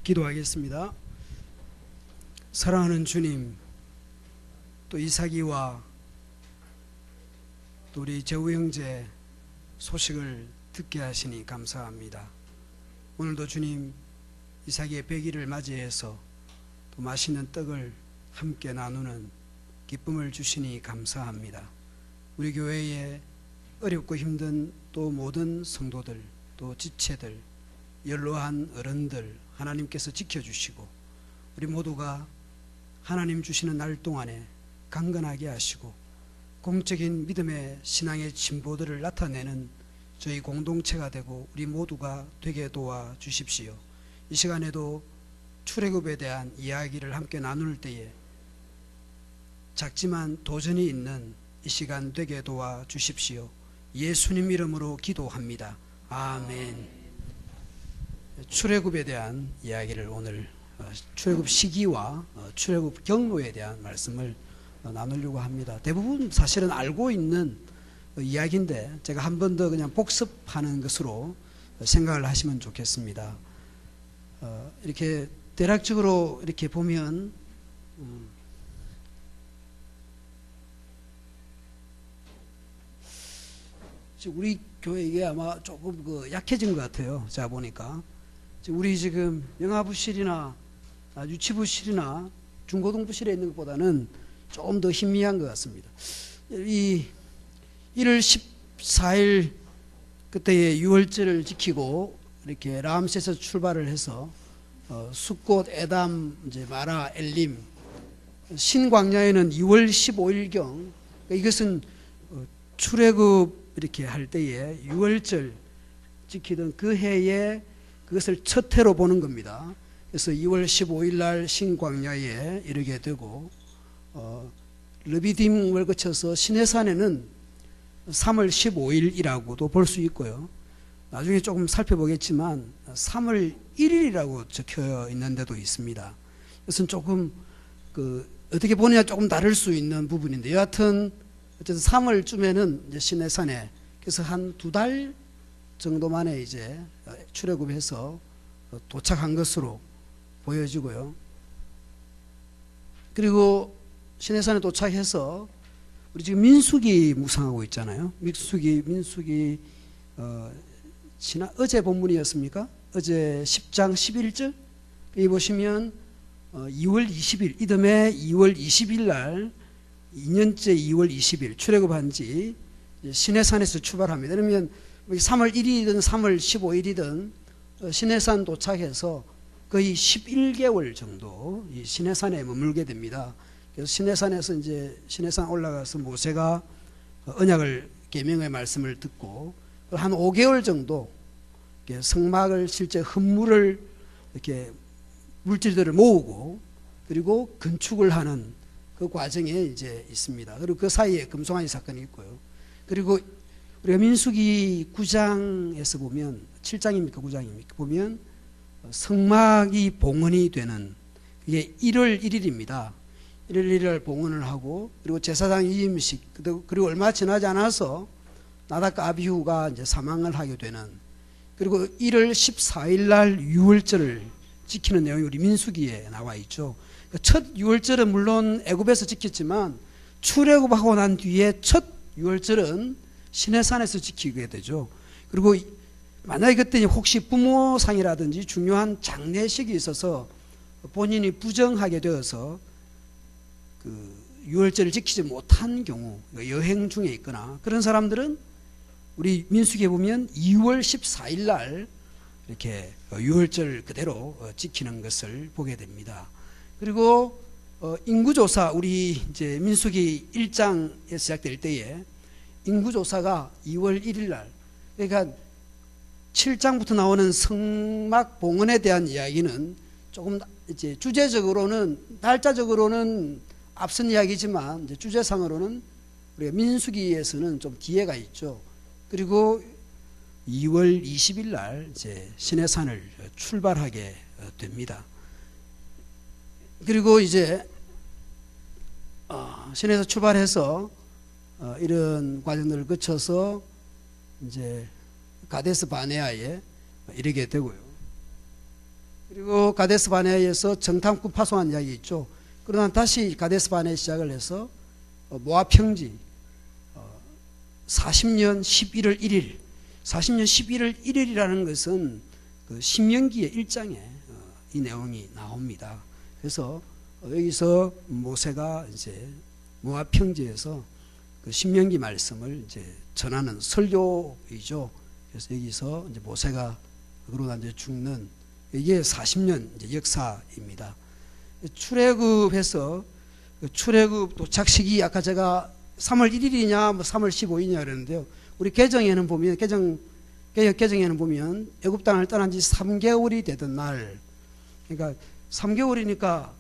기도하겠습니다. 사랑하는 주님, 또 이삭이와 또 우리 재우 형제 소식을 듣게 하시니 감사합니다. 오늘도 주님 이삭의 100일을 맞이해서 또 맛있는 떡을 함께 나누는 기쁨을 주시니 감사합니다. 우리 교회에 어렵고 힘든 또 모든 성도들, 또 지체들, 연로한 어른들 하나님께서 지켜주시고 우리 모두가 하나님 주시는 날 동안에 강건하게 하시고 공적인 믿음의 신앙의 진보들을 나타내는 저희 공동체가 되고 우리 모두가 되게 도와주십시오. 이 시간에도 출애굽에 대한 이야기를 함께 나눌 때에 작지만 도전이 있는 이 시간 되게 도와주십시오. 예수님 이름으로 기도합니다. 아멘. 출애굽에 대한 이야기를 오늘 출애굽 시기와 출애굽 경로에 대한 말씀을 나누려고 합니다. 대부분 사실은 알고 있는 이야기인데 제가 한 번 더 그냥 복습하는 것으로 생각을 하시면 좋겠습니다. 이렇게 대략적으로 이렇게 보면 우리 교회 이게 아마 조금 약해진 것 같아요. 제가 보니까 우리 지금 영아부실이나 유치부실이나 중고등부실에 있는 것보다는 조금 더 희미한 것 같습니다. 이 1월 14일 그때의 유월절을 지키고 이렇게 람셋에서 출발을 해서 숫꽃, 에담, 이제 마라, 엘림, 신광야에는 2월 15일경 이것은 출애굽 이렇게 할 때에 유월절 지키던 그 해에 그것을 첫 해로 보는 겁니다. 그래서 2월 15일 날 신광야에 이르게 되고 르비딤을 거쳐서 시내산에는 3월 15일이라고도 볼 수 있고요. 나중에 조금 살펴보겠지만 3월 1일이라고 적혀 있는 데도 있습니다. 그것은 조금 어떻게 보느냐 조금 다를 수 있는 부분인데 여하튼 어쨌든 3월쯤에는 이제 시내산에 그래서 한 2달 정도 만에 이제 출애굽해서 도착한 것으로 보여지고요. 그리고 시내산에 도착해서 우리 지금 민수기 묵상하고 있잖아요. 민수기 어제 본문이었습니까? 어제 10장 11절 여기 보시면 2월 20일 이듬해 2월 20일 날 2년째 2월 20일 출애굽한 지 시내산에서 출발합니다. 그러면 3월 1일이든 3월 15일이든 시내산 도착해서 거의 11개월 정도 이 시내산에 머물게 됩니다. 그래서 시내산에서 이제 시내산 올라가서 모세가 언약을 계명의 말씀을 듣고 한 5개월 정도 성막을 실제 흙물을 이렇게 물질들을 모으고 그리고 건축을 하는 그 과정에 이제 있습니다. 그리고 그 사이에 금송아지 사건이 있고요. 그리고 우리가 민수기 9장에서 보면 7장입니까 9장입니까 보면 성막이 봉헌이 되는 이게 1월 1일입니다. 1월 1일 봉헌을 하고 그리고 제사장 이임식 그리고 얼마 지나지 않아서 나답과 아비후가 이제 사망을 하게 되는 그리고 1월 14일 날 유월절을 지키는 내용이 우리 민수기에 나와 있죠. 첫 유월절은 물론 애굽에서 지켰지만 출애굽하고 난 뒤에 첫 유월절은 시내산에서 지키게 되죠. 그리고 만약에 그때 혹시 부모상이라든지 중요한 장례식이 있어서 본인이 부정하게 되어서 유월절을 지키지 못한 경우 여행 중에 있거나 그런 사람들은 우리 민수기에 보면 2월 14일 날 이렇게 유월절 그대로 지키는 것을 보게 됩니다. 그리고 인구조사 우리 이제 민수기 1장에서 시작될 때에 인구조사가 2월 1일 날 그러니까 7장부터 나오는 성막 봉헌에 대한 이야기는 조금 이제 주제적으로는 날짜적으로는 앞선 이야기지만 이제 주제상으로는 우리가 민수기에서는 좀 뒤에가 있죠. 그리고 2월 20일 날 이제 시내산을 출발하게 됩니다. 그리고 이제 시내에서 출발해서 이런 과정들을 거쳐서 이제 가데스 바네아에 이르게 되고요. 그리고 가데스 바네아에서 정탐꾼 파송한 이야기 있죠. 그러나 다시 가데스 바네아 시작을 해서 모압 평지 40년 11월 1일 40년 11월 1일이라는 것은 그 신명기의 1장에 이 내용이 나옵니다. 그래서 여기서 모세가 이제 모압 평지에서 그 신명기 말씀을 이제 전하는 설교이죠. 그래서 여기서 이제 모세가 그러다 이제 죽는 이게 40년 이제 역사입니다. 출애굽해서 출애굽 도착 시기 아까 제가 3월 1일이냐 뭐 3월 15일이냐 그랬는데요. 우리 개정에는 보면 개혁 개정에는 보면 애굽 땅을 떠난 지 3개월이 되던 날, 그러니까 3개월이니까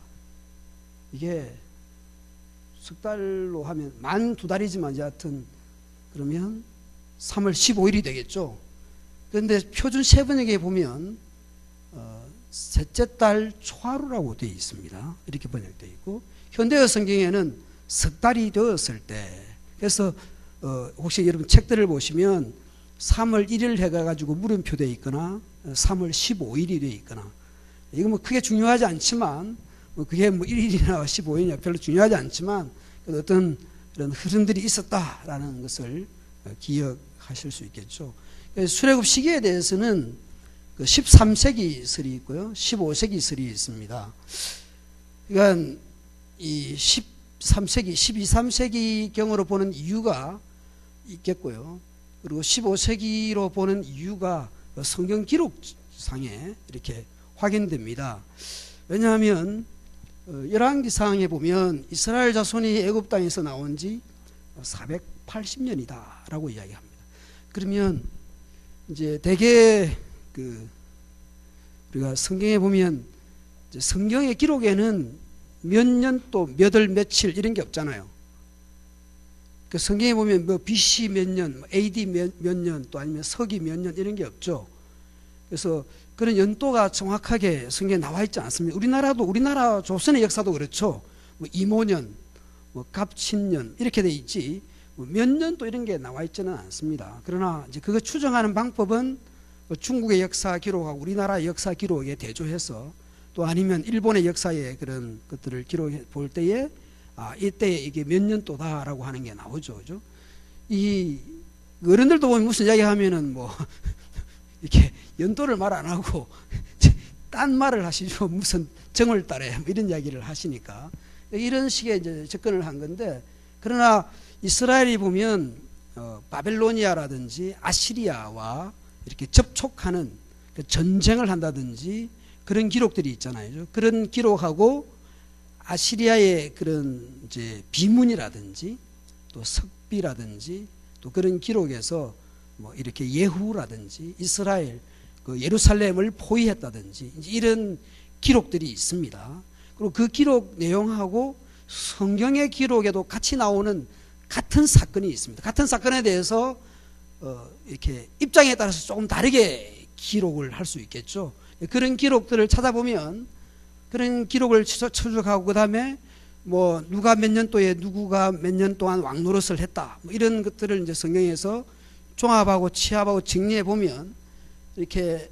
이게 석 달로 하면 만 2달이지만 여하튼 그러면 3월 15일이 되겠죠. 그런데 표준 세번역에 보면 셋째 달 초하루라고 되어 있습니다. 이렇게 번역되어 있고 현대어 성경에는 석 달이 되었을 때, 그래서 혹시 여러분 책들을 보시면 3월 1일 해가지고 물음표 되어 있거나 3월 15일이 되어 있거나, 이거 뭐 크게 중요하지 않지만 그게 뭐 1일이나 15일이나 별로 중요하지 않지만 어떤 이런 흐름들이 있었다라는 것을 기억하실 수 있겠죠. 출애굽 시기에 대해서는 13세기 설이 있고요, 15세기 설이 있습니다. 그러니까 이 13세기, 12, 3세기 경으로 보는 이유가 있겠고요. 그리고 15세기로 보는 이유가 성경 기록상에 이렇게 확인됩니다. 왜냐하면 열왕기상에 보면 이스라엘 자손이 애굽 땅에서 나온 지 480년이다라고 이야기합니다. 그러면 이제 대개 우리가 성경에 보면 성경의 기록에는 몇 년 또 몇 월 며칠 이런 게 없잖아요. 그 성경에 보면 뭐 BC 몇 년, AD 몇 년, 또 아니면 서기 몇 년 이런 게 없죠. 그래서 그런 연도가 정확하게 성경에 나와 있지 않습니다. 우리나라 조선의 역사도 그렇죠. 뭐 이모년, 뭐 갑신년 이렇게 돼 있지 뭐 몇 년 또 이런 게 나와 있지는 않습니다. 그러나 이제 그거 추정하는 방법은 중국의 역사 기록하고 우리나라 역사 기록에 대조해서, 또 아니면 일본의 역사의 그런 것들을 기록해 볼 때에 이때 이게 몇 년도다라고 하는 게 나오죠. 그죠? 이 어른들도 보면 무슨 이야기 하면은 뭐 이렇게 연도를 말 안 하고 딴 말을 하시죠. 무슨 정월달에 뭐 이런 이야기를 하시니까 이런 식의 이제 접근을 한 건데, 그러나 이스라엘이 보면 바벨로니아라든지 아시리아와 이렇게 접촉하는 전쟁을 한다든지 그런 기록들이 있잖아요. 그런 기록하고 아시리아의 그런 이제 비문이라든지 또 석비라든지 또 그런 기록에서 뭐 이렇게 예후라든지 이스라엘 예루살렘을 포위했다든지 이런 기록들이 있습니다. 그리고 그 기록 내용하고 성경의 기록에도 같이 나오는 같은 사건이 있습니다. 같은 사건에 대해서 이렇게 입장에 따라서 조금 다르게 기록을 할 수 있겠죠. 그런 기록들을 찾아보면 그런 기록을 추적하고 그 다음에 뭐 누가 몇 년도에 누구가 몇 년 동안 왕노릇을 했다 뭐 이런 것들을 이제 성경에서 종합하고 취합하고 정리해 보면 이렇게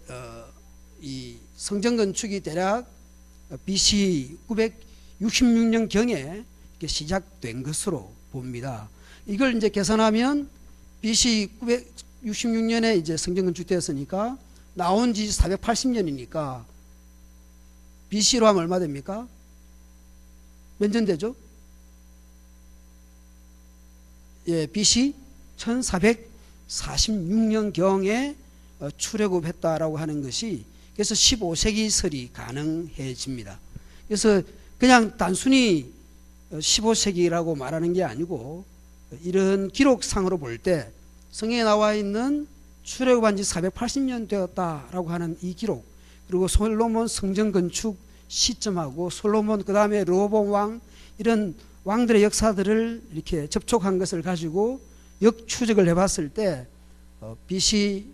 이 성전 건축이 대략 BC 966년 경에 시작된 것으로 봅니다. 이걸 이제 계산하면 BC 966년에 이제 성전 건축되었으니까 나온 지 480년이니까 BC로 하면 얼마 됩니까? 몇 년 되죠? 예, BC 1446년 경에 출애굽했다라고 하는 것이, 그래서 15세기 설이 가능해집니다. 그래서 그냥 단순히 15세기라고 말하는 게 아니고 이런 기록상으로 볼 때 성경에 나와 있는 출애굽한 지 480년 되었다라고 하는 이 기록, 그리고 솔로몬 성전 건축 시점하고 솔로몬 그 다음에 르호보암 왕 이런 왕들의 역사들을 이렇게 접촉한 것을 가지고 역추적을 해봤을 때 BC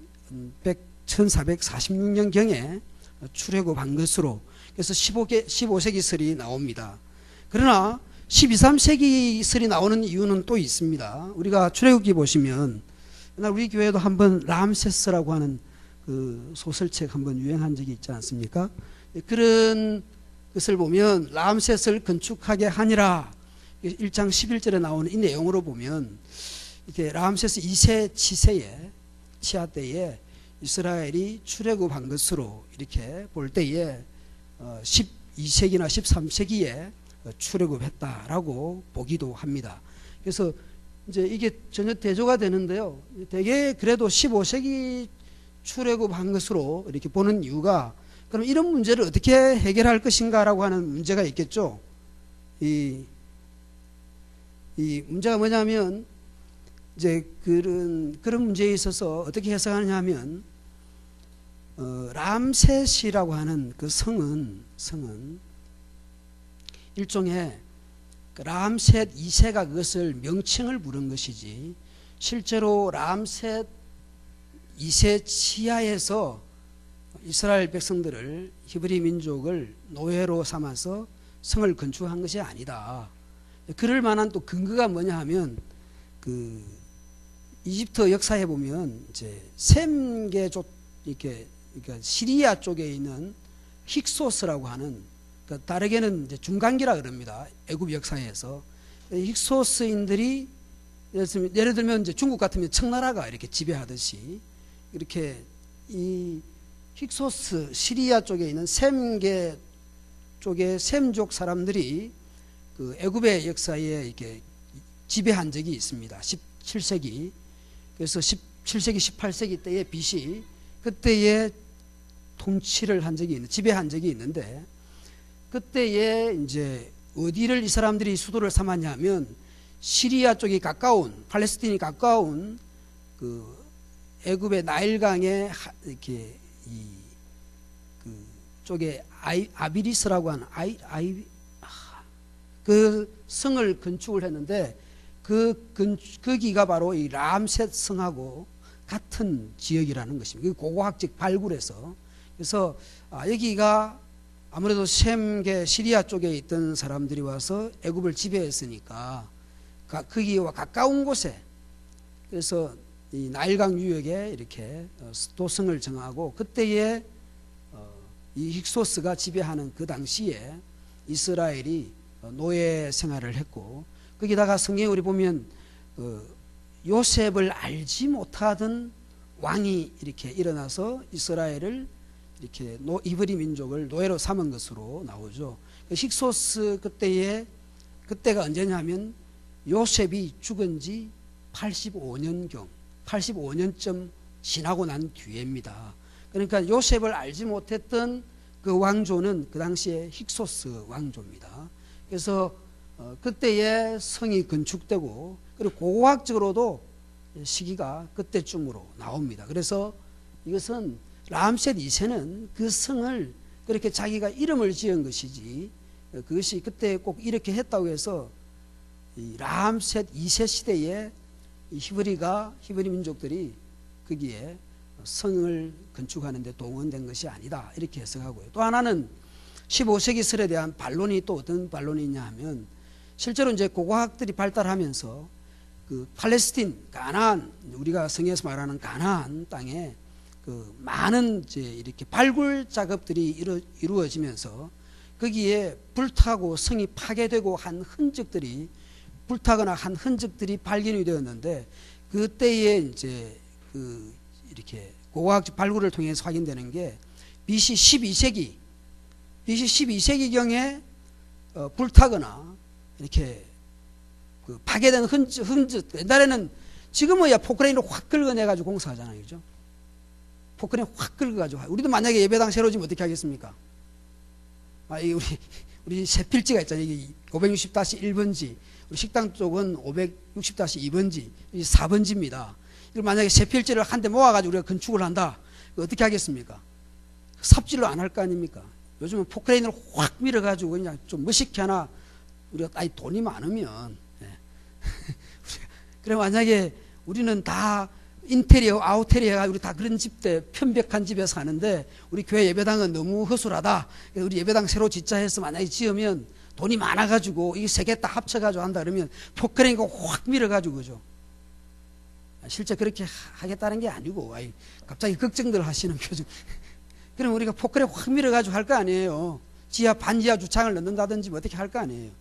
1446년 경에 출애굽한 것으로, 그래서 15세기 설이 나옵니다. 그러나 12, 3세기 설이 나오는 이유는 또 있습니다. 우리가 출애굽기 보시면 옛날 우리 교회도 한번 람세스라고 하는 그 소설책 한번 유행한 적이 있지 않습니까? 그런 것을 보면 람셋을 건축하게 하니라 1장 11절에 나오는 이 내용으로 보면 이렇게 람세스 2세 치세에 치하 때에 이스라엘이 출애굽한 것으로 이렇게 볼 때에 12세기나 13세기에 출애굽했다라고 보기도 합니다. 그래서 이제 이게 전혀 대조가 되는데요. 되게 그래도 15세기 출애굽한 것으로 이렇게 보는 이유가 그럼 이런 문제를 어떻게 해결할 것인가라고 하는 문제가 있겠죠. 이 문제가 뭐냐면 이제 그런 문제에 있어서 어떻게 해석하느냐 하면 람셋이라고 하는 그 성은 일종의 람셋 2세가 그것을 명칭을 부른 것이지 실제로 람셋 2세 치하에서 이스라엘 백성들을 히브리 민족을 노예로 삼아서 성을 건축한 것이 아니다. 그럴 만한 또 근거가 뭐냐 하면 그 이집트 역사에 보면 이제 셈계족 이렇게 그러니까 시리아 쪽에 있는 힉소스라고 하는 그러니까 다르게는 이제 중간기라 그럽니다. 애굽 역사에서 힉소스인들이 예를 들면 이제 중국 같으면 청나라가 이렇게 지배하듯이 이렇게 이 힉소스 시리아 쪽에 있는 셈계 쪽의 셈족 사람들이 그 애굽의 역사에 이렇게 지배한 적이 있습니다. 17세기 그래서 17세기 18세기 때의 BC 그때에 통치를 한 적이 있는 지배한 적이 있는데 그때에 이제 어디를 이 사람들이 수도를 삼았냐면 시리아 쪽이 가까운 팔레스틴이 가까운 그 애굽의 나일강에 이렇게 그 쪽에 아비리스라고 하는 그 성을 건축을 했는데 거기가 바로 이 람셋 성하고 같은 지역이라는 것입니다. 고고학적 발굴에서 그래서 여기가 아무래도 셈계 시리아 쪽에 있던 사람들이 와서 애굽을 지배했으니까 거기와 가까운 곳에 그래서 이 나일강 유역에 이렇게 도성을 정하고 그때에 이 힉소스가 지배하는 그 당시에 이스라엘이 노예 생활을 했고 거기다가 성경에 우리 보면 요셉을 알지 못하던 왕이 이렇게 일어나서 이스라엘을 이렇게 히브리 민족을 노예로 삼은 것으로 나오죠. 힉소스 그때가 언제냐면 요셉이 죽은 지 85년쯤 지나고 난 뒤입니다. 그러니까 요셉을 알지 못했던 그 왕조는 그 당시에 힉소스 왕조입니다. 그래서 그때에 성이 건축되고 그리고 고고학적으로도 시기가 그때쯤으로 나옵니다. 그래서 이것은 람셋 2세는 그 성을 그렇게 자기가 이름을 지은 것이지 그것이 그때 꼭 이렇게 했다고 해서 이 람셋 2세 시대에 히브리 민족들이 거기에 성을 건축하는 데 동원된 것이 아니다 이렇게 해석하고요. 또 하나는 15세기 설에 대한 반론이 또 어떤 반론이 있냐 하면 실제로 이제 고고학들이 발달하면서 그 팔레스틴 가나안 우리가 성경에서 말하는 가나안 땅에 그 많은 이제 이렇게 발굴 작업들이 이루어지면서 거기에 불타고 성이 파괴되고 한 흔적들이 불타거나 한 흔적들이 발견이 되었는데 그때에 이제 그 이렇게 고고학적 발굴을 통해서 확인되는 게 BC 12세기경에 불타거나 이렇게 그 파괴된 흔적 옛날에는 지금은야 포크레인으로 확 긁어내가지고 공사하잖아요, 그죠? 포크레인 확 긁어가지고 우리도 만약에 예배당 새로 지면 어떻게 하겠습니까? 우리 세필지가 있잖아요. 이게 560-1번지 우리 식당 쪽은 560-2번지 4번지입니다. 이걸 만약에 세필지를 한 대 모아가지고 우리가 건축을 한다. 어떻게 하겠습니까? 삽질로 안 할 거 아닙니까? 요즘은 포크레인을 확 밀어가지고 그냥 좀 멋있게 하나 우리가 돈이 많으면 그래 만약에 우리는 다 인테리어 아우테리어가 우리 다 그런 집들 편백한 집에 사는데 우리 교회 예배당은 너무 허술하다. 그래서 우리 예배당 새로 짓자 해서 만약에 지으면 돈이 많아가지고 이 세 개 다 합쳐가지고 한다 그러면 포크레인 확 밀어가지고 그죠. 실제 그렇게 하겠다는 게 아니고 갑자기 걱정들 하시는 표정. 그럼 우리가 포크레 확 밀어가지고 할 거 아니에요. 지하 반지하 주창을 넣는다든지 뭐 어떻게 할 거 아니에요.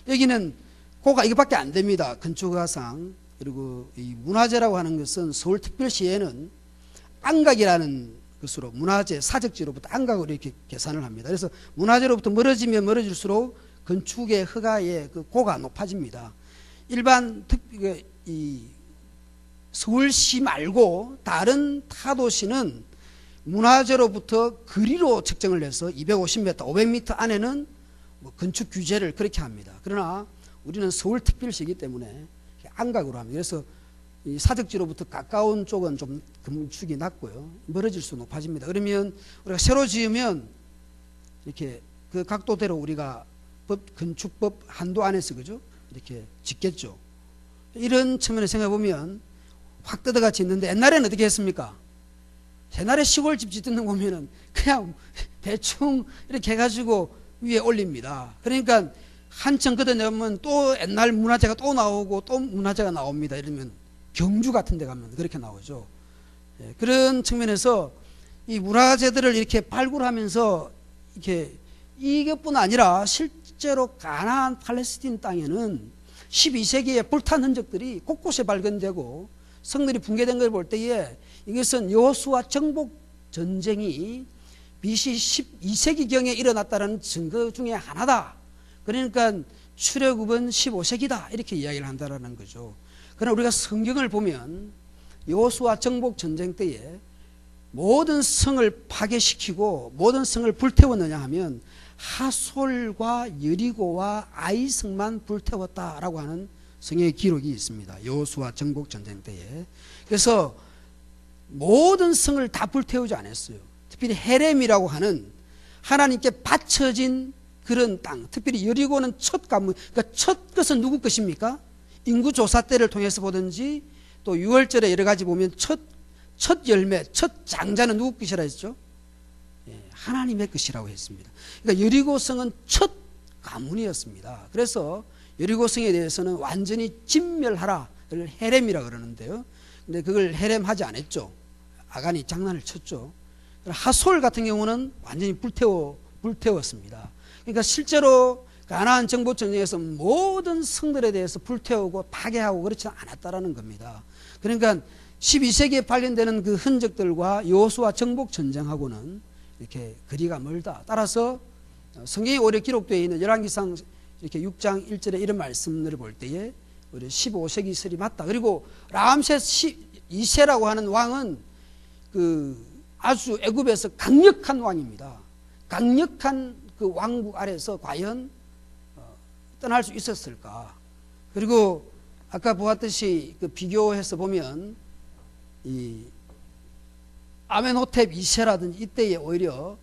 여기는 고가 이것밖에 안 됩니다. 건축가상. 그리고 이 문화재라고 하는 것은 서울특별시에는 안각이라는 것으로 문화재 사적지로부터 안각으로 이렇게 계산을 합니다. 그래서 문화재로부터 멀어지면 멀어질수록 건축의 허가의 그 고가 높아집니다. 일반 이 서울시 말고 다른 타도시는 문화재로부터 거리로 측정을 해서 250m, 500m 안에는 뭐 건축 규제를 그렇게 합니다. 그러나 우리는 서울특별시이기 때문에 안각으로 합니다. 그래서 이 사적지로부터 가까운 쪽은 좀 건축이 낮고요. 멀어질수록 높아집니다. 그러면 우리가 새로 지으면 이렇게 그 각도대로 우리가 건축법 한도 안에서 그죠? 이렇게 짓겠죠. 이런 측면에서 생각해 보면 확 뜯어가 짓는데 옛날에는 어떻게 했습니까? 옛날에 시골집 짓는 거 보면은 그냥 대충 이렇게 해가지고 위에 올립니다. 그러니까 한층 걷어내면 또 옛날 문화재가 또 나오고 또 문화재가 나옵니다. 이러면 경주 같은 데 가면 그렇게 나오죠. 예, 그런 측면에서 이 문화재들을 이렇게 발굴하면서 이렇게 이것뿐 아니라 실제로 가나안 팔레스틴 땅에는 12세기에 불탄 흔적들이 곳곳에 발견되고 성들이 붕괴된 걸 볼 때에 이것은 여호수아 정복 전쟁이 BC 12세기경에 일어났다는 증거 중에 하나다. 그러니까 출애굽은 15세기다 이렇게 이야기를 한다는 거죠. 그러나 우리가 성경을 보면 여호수아 정복 전쟁 때에 모든 성을 파괴시키고 모든 성을 불태웠느냐 하면 하솔과 여리고와 아이성만 불태웠다라고 하는 성경의 기록이 있습니다. 여호수아 정복 전쟁 때에. 그래서 모든 성을 다 불태우지 않았어요. 특별히 헤렘이라고 하는 하나님께 바쳐진 그런 땅, 특별히 여리고는 첫 가문, 그러니까 첫 것은 누구 것입니까? 인구조사 때를 통해서 보든지 또 6월절에 여러 가지 보면 첫 열매, 첫 장자는 누구 것이라 했죠? 예, 하나님의 것이라고 했습니다. 그러니까 여리고성은 첫 가문이었습니다. 그래서 여리고성에 대해서는 완전히 진멸하라, 그걸 헤렘이라 그러는데요. 근데 그걸 헤렘하지 않았죠. 아간이 장난을 쳤죠. 하솔 같은 경우는 완전히 불태웠습니다. 그러니까 실제로 가나안 정복 전쟁에서 모든 성들에 대해서 불태우고 파괴하고 그렇지 않았다라는 겁니다. 그러니까 12세기에 발견되는 그 흔적들과 여호수아 정복 전쟁하고는 이렇게 거리가 멀다. 따라서 성경에 오래 기록되어 있는 열왕기상 이렇게 6장 1절에 이런 말씀을 볼 때에 우리 15세기 설이 맞다. 그리고 라암세스 2세라고 하는 왕은 그 아주 애굽에서 강력한 왕입니다. 강력한 그 왕국 아래서 과연 떠날 수 있었을까? 그리고 아까 보았듯이 그 비교해서 보면 이 아멘호텝 2세라든지 이때에 오히려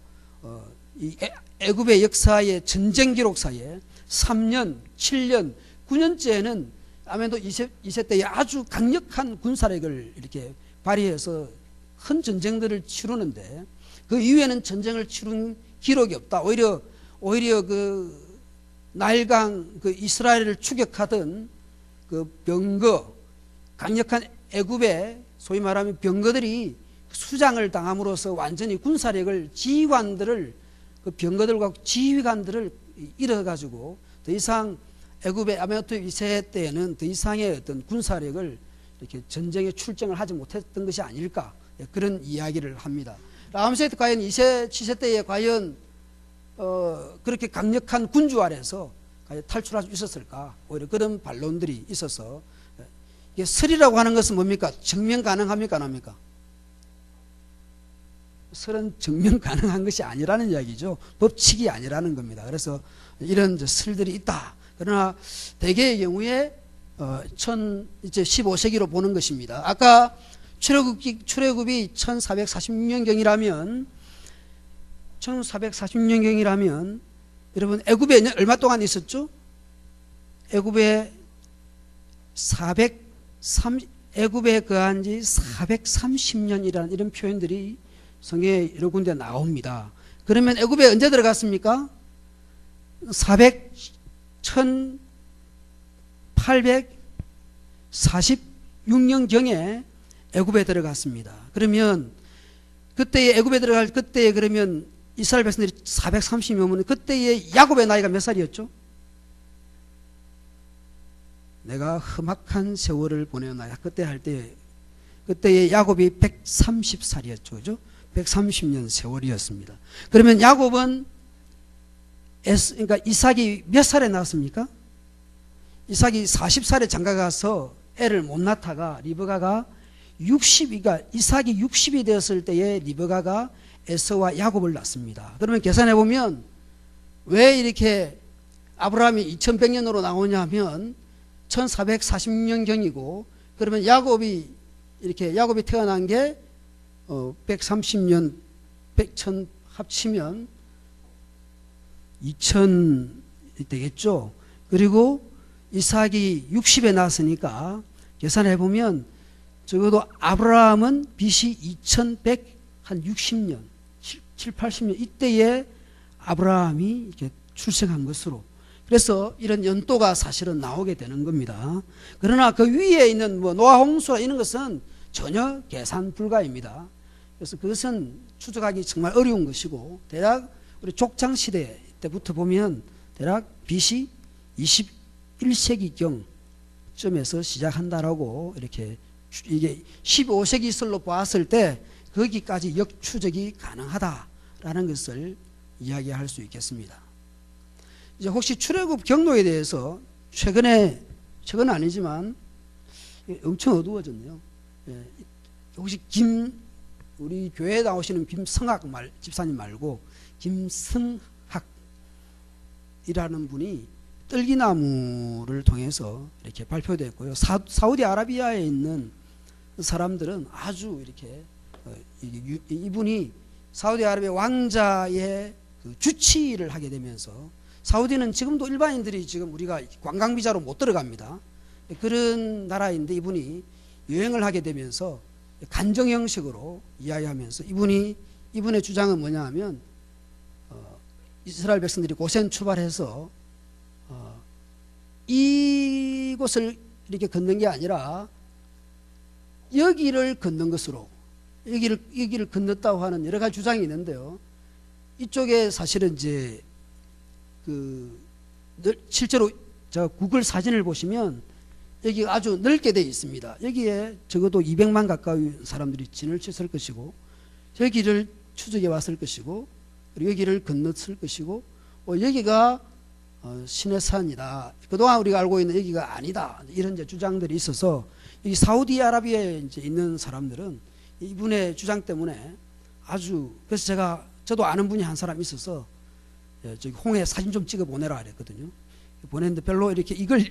이 애굽의 역사의 전쟁 기록사에 3년, 7년, 9년째에는 아멘호 2세 때에 아주 강력한 군사력을 이렇게 발휘해서 큰 전쟁들을 치르는데 그 이후에는 전쟁을 치른 기록이 없다. 오히려 그 나일강 그 이스라엘을 추격하던 그 병거, 강력한 애굽의 소위 말하면 병거들이 수장을 당함으로써 완전히 군사력을 지휘관들을 그 병거들과 지휘관들을 잃어가지고 더 이상 애굽의 아멘호텝 2세 때에는 더 이상의 어떤 군사력을 이렇게 전쟁에 출정을 하지 못했던 것이 아닐까 그런 이야기를 합니다. 라암세 과연 2세, 7세 때에 과연 그렇게 강력한 군주 아래서 탈출할 수 있었을까? 오히려 그런 반론들이 있어서 이게 설이라고 하는 것은 뭡니까? 증명 가능합니까? 안 합니까? 설은 증명 가능한 것이 아니라는 이야기죠. 법칙이 아니라는 겁니다. 그래서 이런 설들이 있다. 그러나 대개의 경우에 이제 15세기로 보는 것입니다. 아까 출애굽이 1446년경이라면 1446년경이라면 여러분 애굽에 얼마 동안 있었죠? 애굽에 거한 지 430년이라는 이런 표현들이 성경에 여러 군데 나옵니다. 그러면 애굽에 언제 들어갔습니까? 1846년경에 애굽에 들어갔습니다. 그러면 그때에 애굽에 들어갈 그때에 그러면 이스라엘 백성들이 430명, 그때의 야곱의 나이가 몇 살이었죠? 내가 험악한 세월을 보내나야. 그때 할 때, 그때의 야곱이 130살이었죠. 그죠? 130년 세월이었습니다. 그러면 야곱은, 그러니까 이삭이 몇 살에 낳았습니까? 이삭이 40살에 장가가서 애를 못 낳다가 리브가가 60이가, 이삭이 60이 되었을 때에 리브가가 에서와 야곱을 낳습니다. 그러면 계산해 보면 왜 이렇게 아브라함이 2100년으로 나오냐 하면 1440년경이고, 그러면 야곱이 태어난 게 130년 100천 합치면 2000 되겠죠. 그리고 이삭이 60에 낳았으니까 계산해 보면 적어도 아브라함은 BC 2160년 7, 80년 이때에 아브라함이 이렇게 출생한 것으로, 그래서 이런 연도가 사실은 나오게 되는 겁니다. 그러나 그 위에 있는 노아 홍수나 이런 것은 전혀 계산 불가입니다. 그래서 그것은 추적하기 정말 어려운 것이고, 대략 우리 족장시대 때부터 보면 대략 BC 21세기경쯤에서 시작한다라고, 이렇게 이게 15세기설로 보았을 때 거기까지 역추적이 가능하다라는 것을 이야기할 수 있겠습니다. 이제 혹시 출애굽 경로에 대해서 최근은 아니지만 엄청 어두워졌네요. 혹시 우리 교회에 나오시는 김성학 집사님 말고 김성학이라는 분이 떨기나무를 통해서 이렇게 발표됐고요. 사우디아라비아에 있는 사람들은 아주 이렇게 이분이 사우디아라비아 왕자의 그 주치를 하게 되면서, 사우디는 지금도 일반인들이 지금 우리가 관광비자로 못 들어갑니다. 그런 나라인데 이분이 여행을 하게 되면서 간정 형식으로 이야기하면서, 이분의 주장은 뭐냐 하면 이스라엘 백성들이 고센 출발해서 이곳을 이렇게 걷는 게 아니라 여기를 걷는 것으로, 여기를 건넜다고 하는 여러 가지 주장이 있는데요. 이쪽에 사실은 이제 실제로 저 구글 사진을 보시면 여기 아주 넓게 되어 있습니다. 여기에 적어도 200만 가까이 사람들이 진을 쳤을 것이고, 여기를 추적해 왔을 것이고, 그리고 여기를 건넜을 것이고, 여기가 시내산이다. 그동안 우리가 알고 있는 여기가 아니다. 이런 이제 주장들이 있어서, 이 사우디아라비아에 이제 있는 사람들은 이분의 주장 때문에 아주, 그래서 저도 아는 분이 한 사람 있어서 저기 홍해 사진 좀 찍어 보내라 그랬거든요. 보냈는데 별로 이렇게 이걸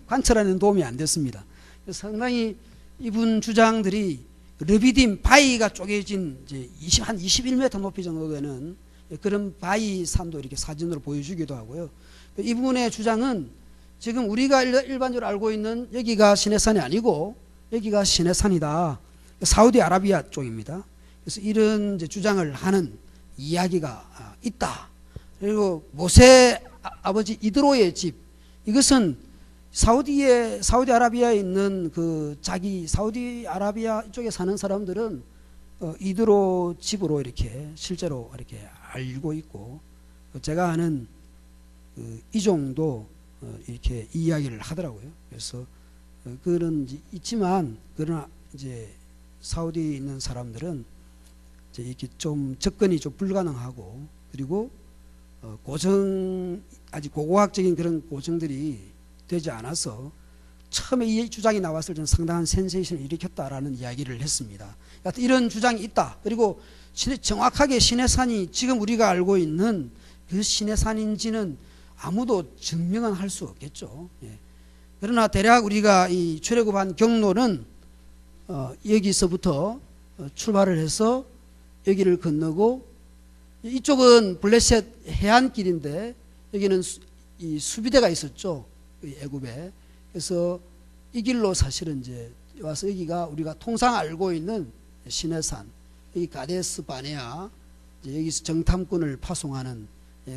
관찰하는 도움이 안 됐습니다. 그래서 상당히 이분 주장들이 르비딤 바위가 쪼개진 이제 한 21m 높이 정도 되는 그런 바위 산도 이렇게 사진으로 보여주기도 하고요. 이분의 주장은 지금 우리가 일반적으로 알고 있는 여기가 시내산이 아니고 여기가 시내산이다. 사우디아라비아 쪽입니다. 그래서 이런 이제 주장을 하는 이야기가 있다. 그리고 모세 아버지 이드로의 집, 이것은 사우디아라비아에 있는 사우디아라비아 쪽에 사는 사람들은 이드로 집으로 이렇게 실제로 이렇게 알고 있고, 제가 아는 이종도 이렇게 이야기를 하더라고요. 그래서 그런 있지만, 그러나 이제 사우디에 있는 사람들은 이제 이렇게 좀 접근이 좀 불가능하고, 그리고 아직 고고학적인 그런 고증들이 되지 않아서 처음에 이 주장이 나왔을 때는 상당한 센세이션을 일으켰다라는 이야기를 했습니다. 이런 주장이 있다. 그리고 정확하게 시내산이 지금 우리가 알고 있는 그 시내산인지는 아무도 증명은 할 수 없겠죠. 그러나 대략 우리가 이 출애굽한 경로는 여기서부터 출발을 해서 여기를 건너고, 이쪽은 블레셋 해안길인데 여기는 이 수비대가 있었죠, 애굽에. 그래서 이 길로 사실은 이제 와서 여기가 우리가 통상 알고 있는 시내산, 여기 가데스 바네아, 여기서 정탐꾼을 파송하는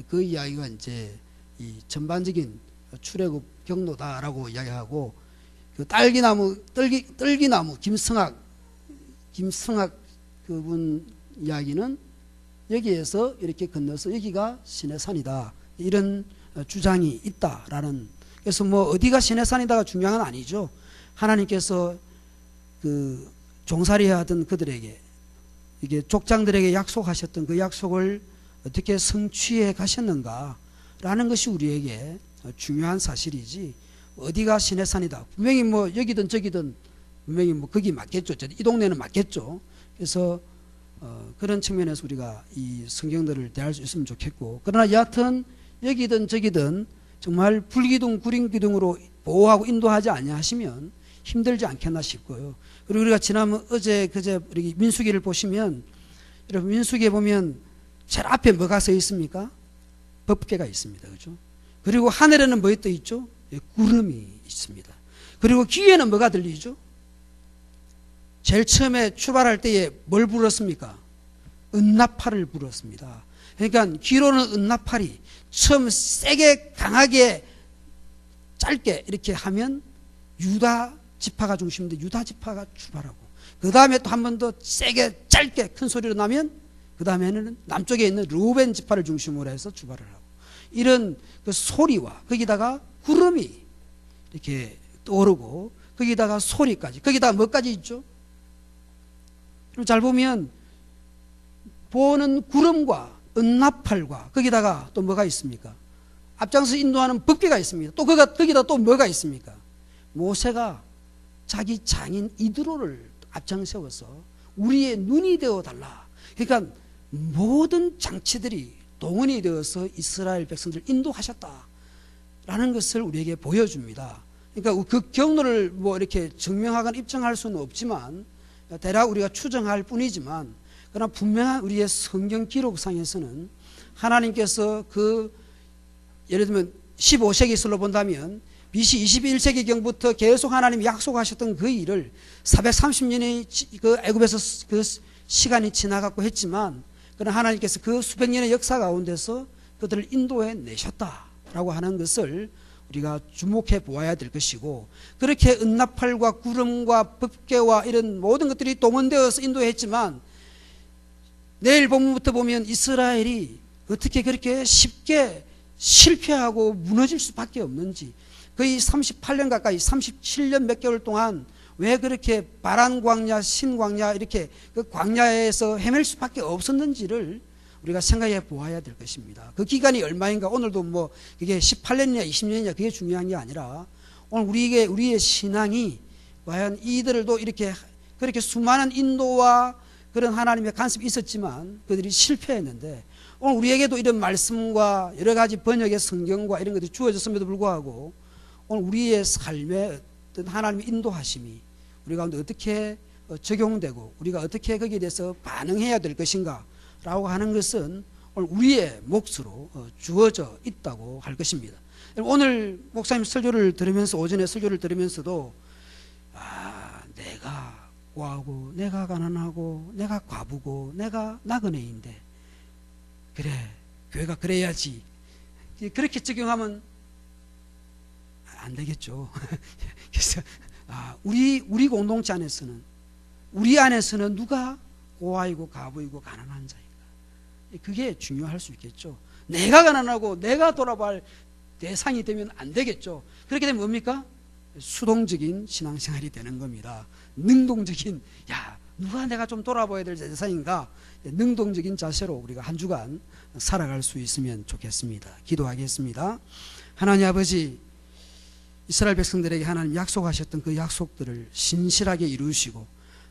그 이야기가 이제 이 전반적인 출애굽 경로다라고 이야기하고, 그 떨기나무 김성학 그분 이야기는 여기에서 이렇게 건너서 여기가 시내산이다, 이런 주장이 있다라는. 그래서 뭐 어디가 시내산이다가 중요한 건 아니죠. 하나님께서 그 종살이하던 그들에게, 이게 족장들에게 약속하셨던 그 약속을 어떻게 성취해 가셨는가라는 것이 우리에게 중요한 사실이지, 어디가 시내산이다, 분명히 뭐 여기든 저기든 분명히 뭐 거기 맞겠죠. 이 동네는 맞겠죠. 그래서 그런 측면에서 우리가 이 성경들을 대할 수 있으면 좋겠고, 그러나 여하튼 여기든 저기든 정말 불기둥 구린기둥으로 보호하고 인도하지 아니하시면 힘들지 않겠나 싶고요. 그리고 우리가 지난번 어제 그제 우리 민수기를 보시면, 여러분 민수기에 보면 제일 앞에 뭐가 서 있습니까? 법궤가 있습니다. 그죠? 그리고 하늘에는 뭐 떠 있죠? 구름이 있습니다. 그리고 귀에는 뭐가 들리죠? 제일 처음에 출발할 때에 뭘 불었습니까? 은나팔을 불었습니다. 그러니까 귀로는 은나팔이 처음 세게 강하게 짧게 이렇게 하면 유다 지파가 중심인데 유다 지파가 출발하고, 그 다음에 또 한 번 더 세게 짧게 큰 소리로 나면 그 다음에는 남쪽에 있는 르우벤 지파를 중심으로 해서 출발을 하고, 이런 그 소리와 거기다가 구름이 이렇게 떠오르고 거기다가 소리까지, 거기다가 뭐까지 있죠? 잘 보면 보는 구름과 은나팔과 거기다가 또 뭐가 있습니까? 앞장서 인도하는 법궤가 있습니다. 또 거기다 또 뭐가 있습니까? 모세가 자기 장인 이드로를 앞장 세워서 우리의 눈이 되어 달라. 그러니까 모든 장치들이 동원이 되어서 이스라엘 백성들을 인도하셨다라는 것을 우리에게 보여줍니다. 그러니까 그 경로를 뭐 이렇게 증명하거나 입증할 수는 없지만 대략 우리가 추정할 뿐이지만, 그러나 분명한 우리의 성경 기록상에서는 하나님께서 그 예를 들면 15세기설로 본다면 BC 21세기경부터 계속 하나님이 약속하셨던 그 일을 430년의 그 애굽에서 그 시간이 지나갔고 했지만, 그러나 하나님께서 그 수백 년의 역사 가운데서 그들을 인도해 내셨다라고 하는 것을 우리가 주목해 보아야 될 것이고, 그렇게 은나팔과 구름과 법궤와 이런 모든 것들이 동원되어서 인도했지만, 내일 본문부터 보면 이스라엘이 어떻게 그렇게 쉽게 실패하고 무너질 수밖에 없는지, 거의 38년 가까이 37년 몇 개월 동안 왜 그렇게 바란 광야, 신 광야 이렇게 그 광야에서 헤맬 수밖에 없었는지를 우리가 생각해 보아야 될 것입니다. 그 기간이 얼마인가, 오늘도 뭐 그게 18년이냐 20년이냐 그게 중요한 게 아니라, 오늘 우리의 신앙이 과연 이들도 이렇게 그렇게 수많은 인도와 그런 하나님의 간섭이 있었지만 그들이 실패했는데, 오늘 우리에게도 이런 말씀과 여러 가지 번역의 성경과 이런 것들이 주어졌음에도 불구하고 오늘 우리의 삶에 어떤 하나님의 인도하심이 우리 가운데 어떻게 적용되고 우리가 어떻게 거기에 대해서 반응해야 될 것인가 라고 하는 것은 오늘 우리의 몫으로 주어져 있다고 할 것입니다. 오늘 목사님 설교를 들으면서, 오전에 설교를 들으면서도 내가 고하고 내가 가난하고 내가 과부고 내가 나그네인데, 그래 교회가 그래야지, 그렇게 적용하면 안 되겠죠. 그래서 우리 공동체 안에서는, 우리 안에서는 누가 고아이고 과부이고 가난한 자인가, 그게 중요할 수 있겠죠. 내가 가난하고 내가 돌아볼 대상이 되면 안 되겠죠. 그렇게 되면 뭡니까? 수동적인 신앙생활이 되는 겁니다. 능동적인, 누가 내가 좀 돌아봐야 될 대상인가, 능동적인 자세로 우리가 한 주간 살아갈 수 있으면 좋겠습니다. 기도하겠습니다. 하나님 아버지, 이스라엘 백성들에게 하나님 약속하셨던 그 약속들을 신실하게 이루시고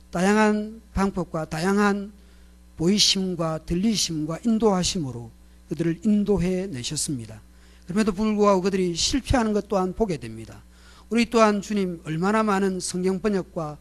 다양한 방법과 다양한 보이심과 들리심과 인도하심으로 그들을 인도해 내셨습니다. 그럼에도 불구하고 그들이 실패하는 것 또한 보게 됩니다. 우리 또한 주님, 얼마나 많은 성경 번역과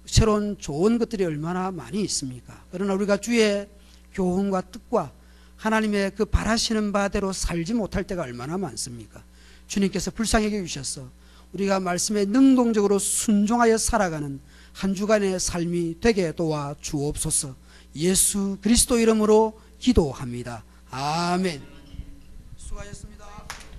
새로운 좋은 것들이 얼마나 많이 있습니까? 그러나 우리가 주의 교훈과 뜻과 하나님의 그 바라시는 바대로 살지 못할 때가 얼마나 많습니까? 주님께서 불쌍히 여겨주셔서 우리가 말씀에 능동적으로 순종하여 살아가는 한 주간의 삶이 되게 도와 주옵소서. 예수 그리스도 이름으로 기도합니다. 아멘. 수고하셨습니다.